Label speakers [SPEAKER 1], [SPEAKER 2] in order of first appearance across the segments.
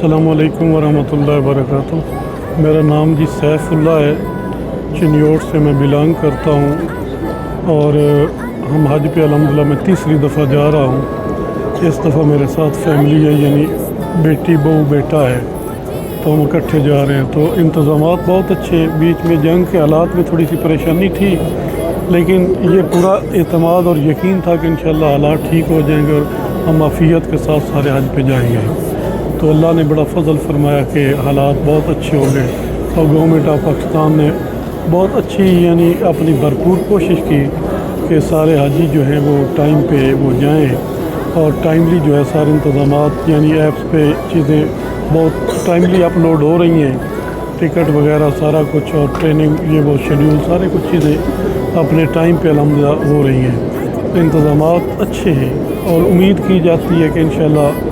[SPEAKER 1] अस्सलाम वालेकुम वरहमतुल्लाहि वबरकातुह। मेरा नाम जी सैफुल्लाह है। चिन्योट से मैं बिलोंग करता हूँ और हम हज पे अल्हम्दुलिल्लाह मैं तीसरी दफ़ा जा रहा हूँ। इस दफ़ा मेरे साथ फैमिली है, यानी बेटी बहू बेटा है, तो हम इकट्ठे जा रहे हैं। तो इंतज़ामात बहुत अच्छे। बीच में जंग के हालात में थोड़ी सी परेशानी थी, लेकिन ये पूरा एतमाद और यकीन था कि इंशाअल्लाह हालात ठीक हो जाएंगे और हम आफियत के साथ सारे हज पे जाएंगे। तो अल्लाह ने बड़ा फजल फरमाया कि हालात बहुत अच्छे हो गए और गवर्नमेंट ऑफ पाकिस्तान ने बहुत अच्छी यानी अपनी भरपूर कोशिश की कि सारे हाजी जो हैं वो टाइम पे वो जाएं और टाइमली जो है सारे इंतज़ामात यानी ऐप्स पे चीज़ें बहुत टाइमली अपलोड हो रही हैं, टिकट वगैरह सारा कुछ, और ट्रेनिंग ये वो शेड्यूल सारे कुछ चीज़ें अपने टाइम पे अल्हम्दुलिल्लाह हो रही हैं। इंतज़ामात अच्छे हैं और उम्मीद की जाती है कि इंशाअल्लाह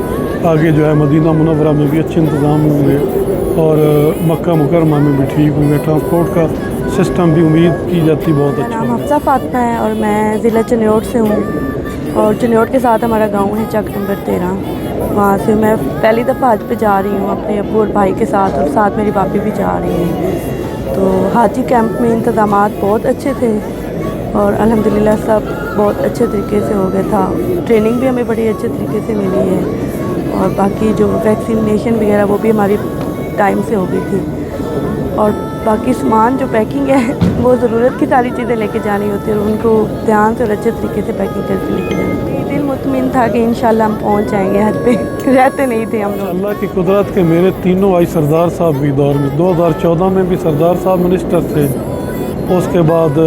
[SPEAKER 1] आगे जो है मदीना मुनव्वरा में भी अच्छे इंतज़ाम होंगे और मक्का मुकरमा में भी ठीक होंगे। ट्रांसपोर्ट का सिस्टम भी उम्मीद की जाती बहुत अच्छा
[SPEAKER 2] नाम
[SPEAKER 1] है।
[SPEAKER 2] हफ्सा फातिमा है और मैं ज़िला चिन्योट से हूँ और चिन्योट के साथ हमारा गांव है चक नंबर 13। वहाँ से मैं पहली दफ़ा हज पे जा रही हूँ अपने अब्बू और भाई के साथ, और साथ मेरी भाभी भी जा रही हैं। तो हाजी कैंप में इंतज़ामात बहुत अच्छे थे और अल्हम्दुलिल्लाह सब बहुत अच्छे तरीके से हो गया था। ट्रेनिंग भी हमें बड़ी अच्छे तरीके से मिली है और बाकी जो वैक्सीनेशन वगैरह वो भी हमारी टाइम से हो गई थी। और बाकी सामान जो पैकिंग है वो ज़रूरत की सारी चीज़ें लेके जानी होती है और उनको ध्यान से और अच्छे तरीके से पैकिंग करके लेके जानी होती है। दिल मुतमिन था कि इंशाल्लाह हम पहुंच जाएंगे हज पे। रहते नहीं थे हम लोग।
[SPEAKER 1] अल्लाह की कुदरत के मेरे तीनों भाई सरदार साहब भी दौर में 2014 में भी सरदार साहब मिनिस्टर थे, उसके बाद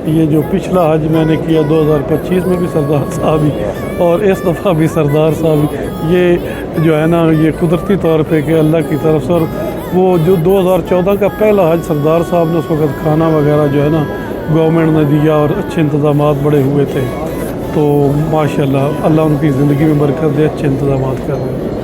[SPEAKER 1] ये जो पिछला हज मैंने किया 2025 में भी सरदार साहब ही, और इस दफ़ा भी सरदार साहब ही। ये जो है ना ये कुदरती तौर पे कि अल्लाह की तरफ से। और वो जो 2014 का पहला हज सरदार साहब ने उस वक़्त खाना वगैरह जो है ना गवर्नमेंट ने दिया और अच्छे इंतज़ामात बड़े हुए थे। तो माशाल्लाह अल्लाह उनकी ज़िंदगी में बरकत दे, अच्छे इंतज़ामात कर रहे हैं।